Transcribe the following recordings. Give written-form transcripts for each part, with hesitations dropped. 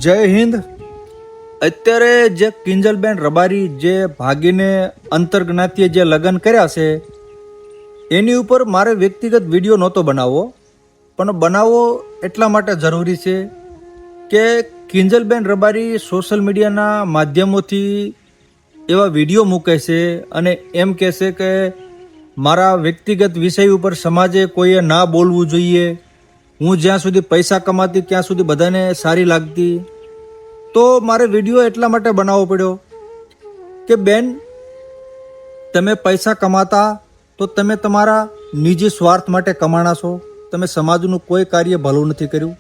જય હિન્દ. અત્યારે જે કિંજલબેન રબારી જે ભાગીને અંતરજ્ઞાતીય જે લગ્ન કર્યા છે એની ઉપર મારે વ્યક્તિગત વિડીયો નહોતો બનાવવો, પણ બનાવવો એટલા માટે જરૂરી છે કે કિંજલબેન રબારી સોશિયલ મીડિયાના માધ્યમોથી એવા વિડીયો મૂકે છે અને એમ કહે છે કે મારા વ્યક્તિગત વિષય ઉપર સમાજે કોઈએ ના બોલવું જોઈએ, હું જ્યાં સુધી પૈસા કમાતી ત્યાં સુધી બધાને સારી લાગતી. તો મારે વિડીયો એટલા માટે બનાવવો પડ્યો કે બેન, તમે પૈસા કમાતા તો તમે તમારા નિજી સ્વાર્થ માટે કમાણા છો, તમે સમાજનું કોઈ કાર્ય ભલું નથી કર્યું.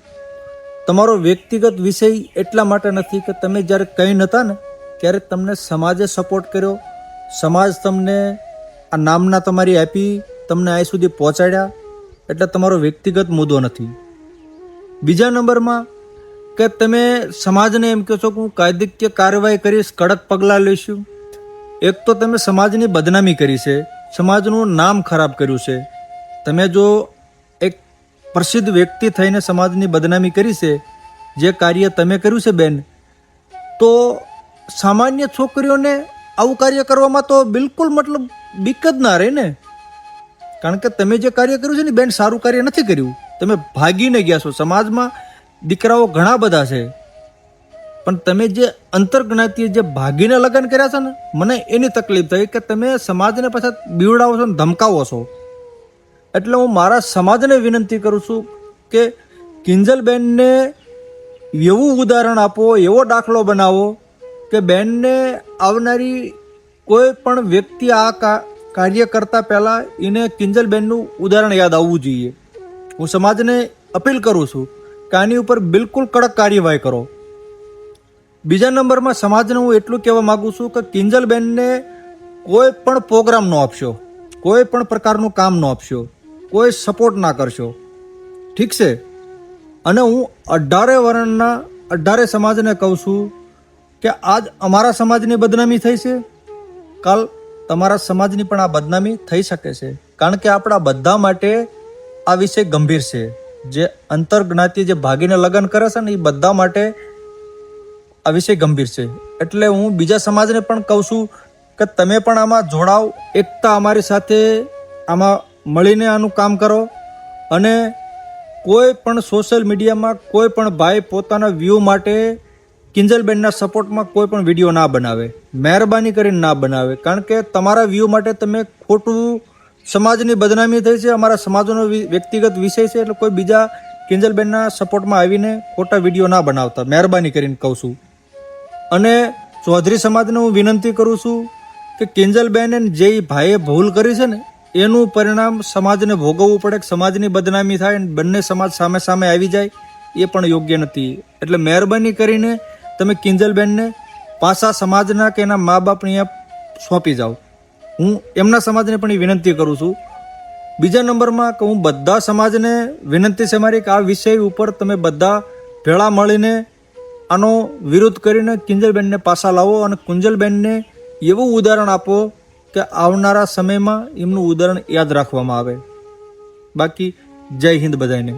તમારો વ્યક્તિગત વિષય એટલા માટે નથી કે તમે જ્યારે કંઈ નહોતા ને ત્યારે તમને સમાજે સપોર્ટ કર્યો, સમાજ તમને આ નામના તમારી આપી, તમને અહીં સુધી પહોંચાડ્યા, એટલે તમારો વ્યક્તિગત મુદ્દો નથી. બીજા નંબરમાં કે તમે સમાજને એમ કહો છો કે હું કાયદાકીય કાર્યવાહી કરીશ, કડક પગલાં લઈશું. એક તો તમે સમાજની બદનામી કરી છે, સમાજનું નામ ખરાબ કર્યું છે. તમે જો એક પ્રસિદ્ધ વ્યક્તિ થઈને સમાજની બદનામી કરી છે, જે કાર્ય તમે કર્યું છે બેન, તો સામાન્ય છોકરીઓને આવું કાર્ય કરવામાં તો બિલકુલ મતલબ બીક જ ના રહે ને. કારણ કે તમે જે કાર્ય કર્યું છે ને બેન, સારું કાર્ય નથી કર્યું, તમે ભાગીને ગયા છો. સમાજમાં દીકરાઓ ઘણા બધા છે, પણ તમે જે અંતરજ્ઞાતીય જે ભાગીને લગ્ન કર્યા છે ને, મને એની તકલીફ થઈ કે તમે સમાજને પાછા બીવડાવો છો ને ધમકાવો છો. એટલે હું મારા સમાજને વિનંતી કરું છું કે કિંજલબેનને એવું ઉદાહરણ આપો, એવો દાખલો બનાવો કે બેનને આવનારી કોઈ પણ વ્યક્તિ આ કાર્ય કરતા પહેલાં એને કિંજલબેનનું ઉદાહરણ યાદ આવવું જોઈએ. હું સમાજને અપીલ કરું છું કે આની ઉપર બિલકુલ કડક કાર્યવાહી કરો. બીજા નંબરમાં સમાજને હું એટલું કહેવા માગું છું કે કિંજલબેનને કોઈ પણ પ્રોગ્રામ ન આપશો, કોઈ પણ પ્રકારનું કામ ન આપશો, કોઈ સપોર્ટ ના કરશો, ઠીક છે? અને હું 18 વર્ણના 18 સમાજને કહું છું કે આજ અમારા સમાજની બદનામી થઈ છે, કાલ તમારા સમાજની પણ આ બદનામી થઈ શકે છે. કારણ કે આપણા બધા માટે આ વિષય ગંભીર છે. જે અંતરજ્ઞાતિ જે ભાગીને લગ્ન કરે છે ને, એ બધા માટે આ વિષય ગંભીર છે. એટલે હું બીજા સમાજને પણ કહું છું કે તમે પણ આમાં જોડાવ, એકતા અમારી સાથે આમાં મળીને આનું કામ કરો. અને કોઈ પણ સોશિયલ મીડિયામાં કોઈ પણ ભાઈ પોતાના વ્યૂ માટે કિંજલબેનના સપોર્ટમાં કોઈ પણ વિડીયો ના બનાવે, મહેરબાની કરીને ના બનાવે. કારણ કે તમારા વ્યૂ માટે તમે ખોટું, સમાજની બદનામી થઈ છે, અમારા સમાજનો વ્યક્તિગત વિષય છે, એટલે કોઈ બીજા કિંજલબેનના સપોર્ટમાં આવીને ખોટા વિડીયો ના બનાવતા, મહેરબાની કરીને કહું છું. અને ચૌધરી સમાજને હું વિનંતી કરું છું કે કિંજલબેને જે ભાઈએ ભૂલ કરી છે ને એનું પરિણામ સમાજને ભોગવવું પડે, સમાજની બદનામી થાય અને બંને સમાજ સામે સામે આવી જાય, એ પણ યોગ્ય નથી. એટલે મહેરબાની કરીને તમે કિંજલબેનને પાછા સમાજના કે એના મા બાપને અહીંયા સોંપી જાઓ. હું એમના સમાજને પણ એ વિનંતી કરું છું. બીજા નંબરમાં કે હું બધા સમાજને વિનંતી છે મારી કે આ વિષય ઉપર તમે બધા ભેળા મળીને આનો વિરોધ કરીને કિંજલબેનને પાછા લાવો અને કિંજલબેનને એવું ઉદાહરણ આપો કે આવનારા સમયમાં એમનું ઉદાહરણ યાદ રાખવામાં આવે. બાકી જય હિન્દ બધાને.